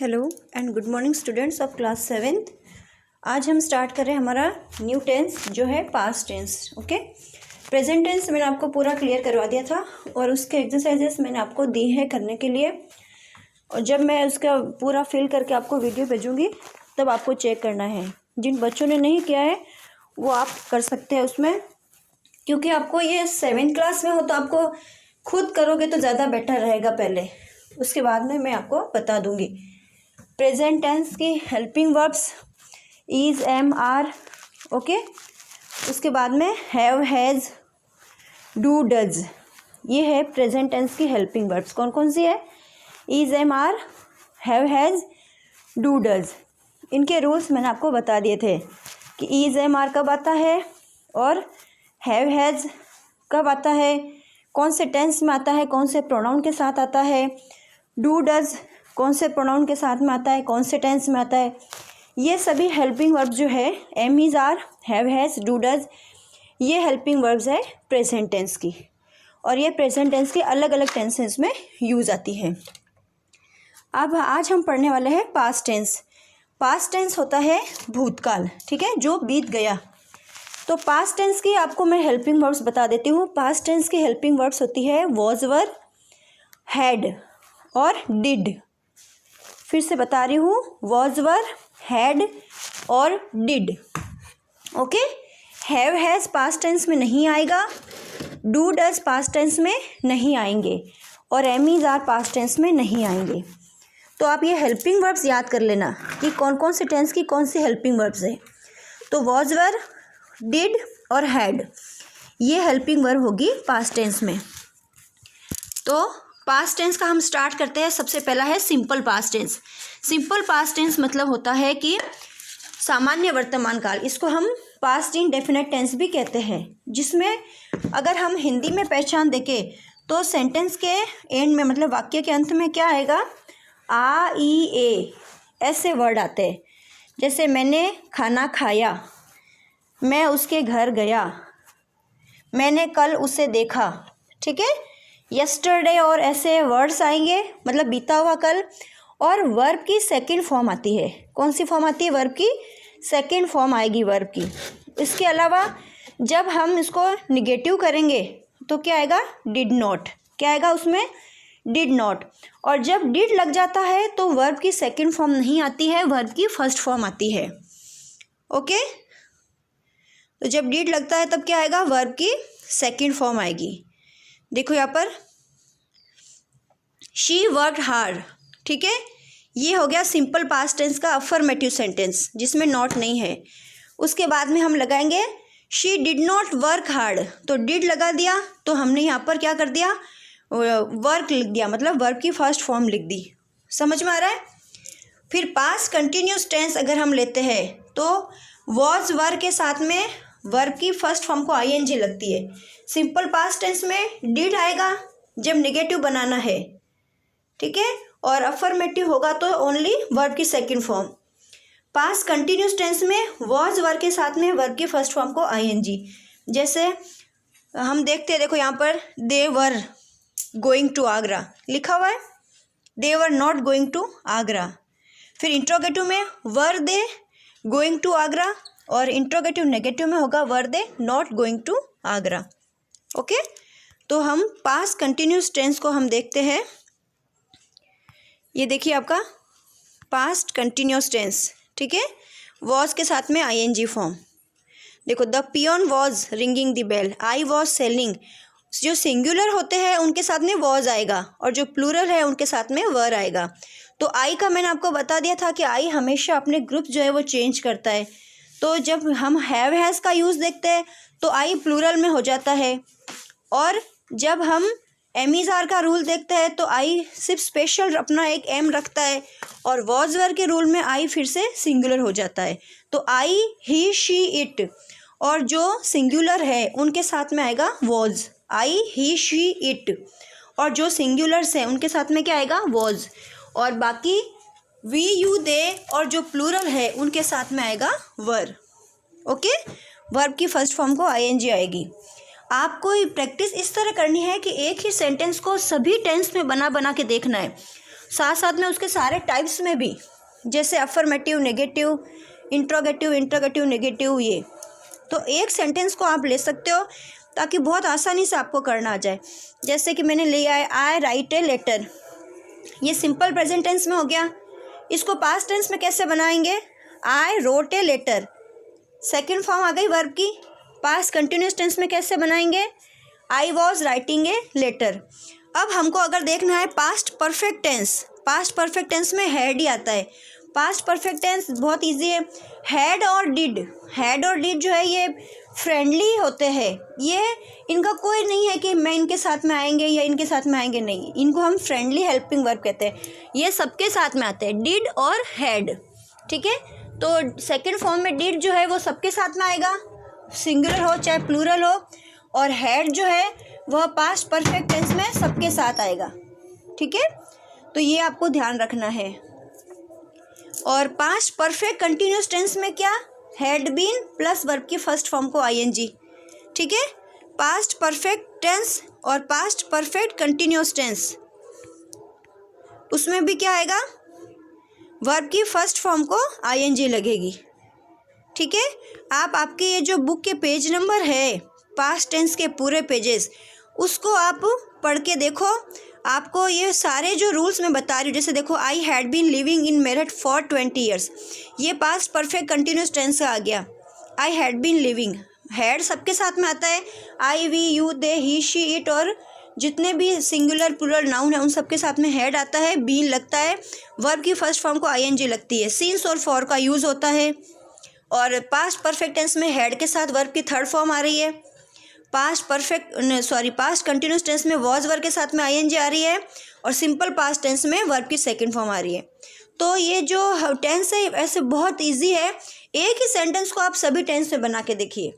Hello and good morning students of class 7th। आज हम start कर रहे हैं हमारा न्यू टेंस जो है past tense. Okay, present tense मैंने आपको पूरा क्लियर करवा दिया था और उसके एक्सरसाइजेस मैंने आपको दी है करने के लिए, और जब मैं उसका पूरा फिल करके आपको वीडियो भेजूँगी तब आपको चेक करना है। जिन बच्चों ने नहीं किया है वो आप कर सकते हैं उसमें, क्योंकि आपको ये 7th क्लास में हो तो आपको खुद करोगे तो ज़्यादा बेटर रहेगा। पहले उसके बाद में मैं आपको बता दूँगी। प्रेजेंट टेंस की helping verbs is, am, are. Okay, उसके बाद में हैव, हैज़, डू, डज। ये है प्रेजेंट टेंस की हेल्पिंग वर्ब्स। कौन कौन सी है? Is, am, are, have, has, do, does. इनके रूल्स मैंने आपको बता दिए थे कि इज, एम, आर कब आता है और हैव, हैज़ कब आता है, कौन से टेंस में आता है, कौन से प्रोनाउन के साथ आता है। डू, डज कौन से प्रोनाउन के साथ में आता है, कौन से टेंस में आता है। ये सभी हेल्पिंग वर्ब जो है am, is, are, have, has, do, does, ये हेल्पिंग वर्ब्स है प्रेजेंट टेंस की, और ये प्रेजेंट टेंस के अलग अलग टेंसेस में यूज़ आती है। अब आज हम पढ़ने वाले हैं पास्ट टेंस। पास्ट टेंस होता है भूतकाल, ठीक है, जो बीत गया। तो पास्ट टेंस की आपको मैं हेल्पिंग वर्ब्स बता देती हूँ। पास्ट टेंस की हेल्पिंग वर्ब्स होती है वॉज, वर, हैड और डिड। फिर से बता रही हूँ, वॉज, वर, हैड और did. Okay, have, has past tense में नहीं आएगा, डू, डज पास्ट टेंस में नहीं आएंगे, और am, is, are past tense में नहीं आएंगे। तो आप ये हेल्पिंग वर्ब्स याद कर लेना कि कौन कौन से टेंस की कौन सी हेल्पिंग वर्ब्स है। तो वॉज, वर, डिड और हैड, ये हेल्पिंग वर्ब होगी पास्ट टेंस में। तो पास्ट टेंस का हम स्टार्ट करते हैं। सबसे पहला है simple past tense. Simple past tense मतलब होता है कि सामान्य वर्तमान काल। इसको हम पास्ट इंडेफिनिट टेंस भी कहते हैं, जिसमें अगर हम हिंदी में पहचान देखें तो सेंटेंस के एंड में, मतलब वाक्य के अंत में क्या आएगा, आ, ई, ए ऐसे वर्ड आते हैं। जैसे मैंने खाना खाया, मैं उसके घर गया, मैंने कल उसे देखा, ठीक है। यस्टरडे और ऐसे वर्ड्स आएंगे, मतलब बीता हुआ कल। और वर्ब की सेकंड फॉर्म आती है। कौन सी फॉर्म आती है? वर्ब की सेकंड फॉर्म आएगी वर्ब की। इसके अलावा जब हम इसको निगेटिव करेंगे तो क्या आएगा? Did not. क्या आएगा उसमें? Did not. और जब डिड लग जाता है तो वर्ब की सेकंड फॉर्म नहीं आती है, वर्ब की फर्स्ट फॉर्म आती है। ओके, तो जब डिड लगता है तब क्या आएगा? वर्ब की सेकंड फॉर्म आएगी। देखो यहाँ पर, शी वर्कड हार्ड, ठीक है। ये हो गया सिंपल पास्ट टेंस का अफर्मेटिव सेंटेंस जिसमें नॉट नहीं है। उसके बाद में हम लगाएंगे she did not work hard. तो डिड लगा दिया तो हमने यहाँ पर क्या कर दिया? वर्क लिख दिया, मतलब वर्ब की फर्स्ट फॉर्म लिख दी। समझ में आ रहा है? फिर पास्ट कंटिन्यूस टेंस अगर हम लेते हैं तो वॉज, वर के साथ में वर्ब की फर्स्ट फॉर्म को आईएनजी लगती है। सिंपल पास्ट टेंस में डिड आएगा जब नेगेटिव बनाना है, ठीक है, और अफर्मेटिव होगा तो ओनली वर्ब की second form. Past continuous tense में वॉज, वर के साथ में वर्ब की फर्स्ट फॉर्म को आईएनजी। जैसे हम देखते हैं, देखो यहाँ पर they were going to Agra लिखा हुआ है, they were not going to Agra. फिर इंट्रोगेटिव में were they going to Agra, और इंट्रोगेटिव नेगेटिव में होगा were they not going to Agra. Okay, तो हम पास्ट कंटिन्यूस टेंस को हम देखते हैं। ये देखिए आपका पास्ट कंटिन्यूस टेंस, ठीक है, वॉज के साथ में आईएनजी फॉर्म। देखो, the peon was ringing the bell, I was selling. जो सिंगुलर होते हैं उनके साथ में वॉज आएगा, और जो प्लूरल है उनके साथ में वर आएगा। तो आई का मैंने आपको बता दिया था कि आई हमेशा अपने ग्रुप जो है वो चेंज करता है। तो जब हम हैव, हैज़ का यूज़ देखते हैं तो आई प्लूरल में हो जाता है, और जब हम एम, इज, आर का रूल देखते हैं तो आई सिर्फ स्पेशल अपना एक एम रखता है, और वॉज, वर के रूल में आई फिर से सिंगुलर हो जाता है। तो आई, ही, शी, इट, और जो सिंगुलर है उनके साथ में आएगा was. I, he, she, it, और जो सिंगुलर्स हैं उनके साथ में क्या आएगा? वॉज। और बाकी वी, यू, दे और जो प्लूरल है उनके साथ में आएगा वर। ओके, वर्ब की फर्स्ट फॉर्म को आईएनजी आएगी। आपको प्रैक्टिस इस तरह करनी है कि एक ही सेंटेंस को सभी टेंस में बना बना के देखना है। साथ साथ में उसके सारे टाइप्स में भी, जैसे affirmative, negative, interrogative, interrogative, negative, ये तो एक सेंटेंस को आप ले सकते हो ताकि बहुत आसानी से आपको करना आ जाए। जैसे कि मैंने लिया है आई राइट ए लेटर, ये सिंपल प्रेजेंट टेंस में हो गया। इसको पास्ट टेंस में कैसे बनाएंगे? I wrote a letter, second form आ गई वर्ब की। पास्ट कंटिन्यूस टेंस में कैसे बनाएंगे? I was writing a letter. अब हमको अगर देखना है past perfect tense, past perfect tense में हैड ही आता है। पास्ट परफेक्ट टेंस बहुत इजी है। हैड और डिड, हैड और डिड जो है ये फ्रेंडली होते हैं, ये इनका कोई नहीं है कि मैं इनके साथ में आएंगे या इनके साथ में आएंगे, नहीं, इनको हम फ्रेंडली हेल्पिंग वर्ब कहते हैं। ये सबके साथ में आते हैं, डिड और हैड, ठीक है। तो सेकंड फॉर्म में डिड जो है वो सबके साथ में आएगा, सिंगुलर हो चाहे प्लूरल हो, और हैड जो है वह पास्ट परफेक्ट टेंस में सबके साथ आएगा, ठीक है। तो ये आपको ध्यान रखना है। और पास्ट परफेक्ट कंटिन्यूस टेंस में क्या? हैड बीन प्लस वर्ब की फर्स्ट फॉर्म को आईएनजी, ठीक है। पास्ट परफेक्ट टेंस और पास्ट परफेक्ट कंटिन्यूस टेंस, उसमें भी क्या आएगा? वर्ब की फर्स्ट फॉर्म को आईएनजी लगेगी, ठीक है। आपके ये जो बुक के पेज नंबर है, पास्ट टेंस के पूरे पेजेस, उसको आप पढ़ के देखो। आपको ये सारे जो रूल्स मैं बता रही हूँ, जैसे देखो I had been living in Meerut for 20 years, ये पास्ट परफेक्ट कंटिन्यूस टेंस आ गया। I had been living, had सबके साथ में आता है, I, we, you, they, he, she, it, और जितने भी सिंगुलर प्लूरल नाउन है उन सबके साथ में हैड आता है, बीन लगता है, वर्ब की फर्स्ट फॉर्म को आईएनजी लगती है, सिंस और फॉर का यूज़ होता है। और पास्ट परफेक्ट टेंस में हैड के साथ वर्ब की थर्ड फॉर्म आ रही है। पास्ट कंटिन्यूस टेंस में वॉज वर्ब के साथ में आईएनजी आ रही है, और सिंपल पास्ट टेंस में वर्ब की सेकंड फॉर्म आ रही है। तो ये जो टेंस है ऐसे बहुत इजी है, एक ही सेंटेंस को आप सभी टेंस में बना के देखिए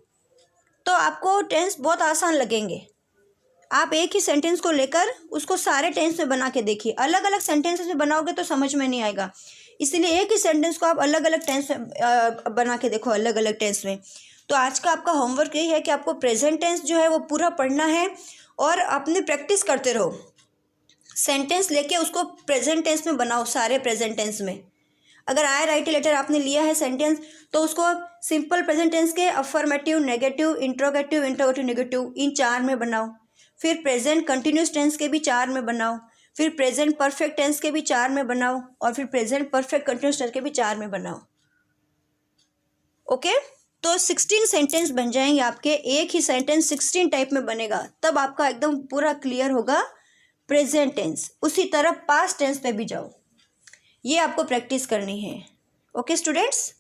तो आपको टेंस बहुत आसान लगेंगे। आप एक ही सेंटेंस को लेकर उसको सारे टेंस में बना के देखिए, अलग अलग सेंटेंसेस में बनाओगे तो समझ में नहीं आएगा, इसीलिए एक ही सेंटेंस को आप अलग अलग टेंस में बना के देखो, अलग अलग टेंस में। तो आज का आपका होमवर्क यही है कि आपको प्रेजेंट टेंस जो है वो पूरा पढ़ना है और अपनी प्रैक्टिस करते रहो। सेंटेंस लेके उसको प्रेजेंट टेंस में बनाओ, सारे प्रेजेंट टेंस में। अगर आई राइट ए लेटर आपने लिया है सेंटेंस, तो उसको सिंपल प्रेजेंट टेंस के affirmative, negative, interrogative, interrogative, negative, इन 4 में बनाओ। फिर प्रेजेंट कंटिन्यूस टेंस के भी 4 में बनाओ, फिर प्रेजेंट परफेक्ट टेंस के भी 4 में बनाओ, और फिर प्रेजेंट परफेक्ट कंटिन्यूस टेंस के भी 4 में बनाओ। ओके, तो 16 सेंटेंस बन जाएंगे आपके। एक ही सेंटेंस 16 टाइप में बनेगा, तब आपका एकदम पूरा क्लियर होगा प्रेजेंट टेंस। उसी तरह पास्ट टेंस पे भी जाओ, ये आपको प्रैक्टिस करनी है। Okay students.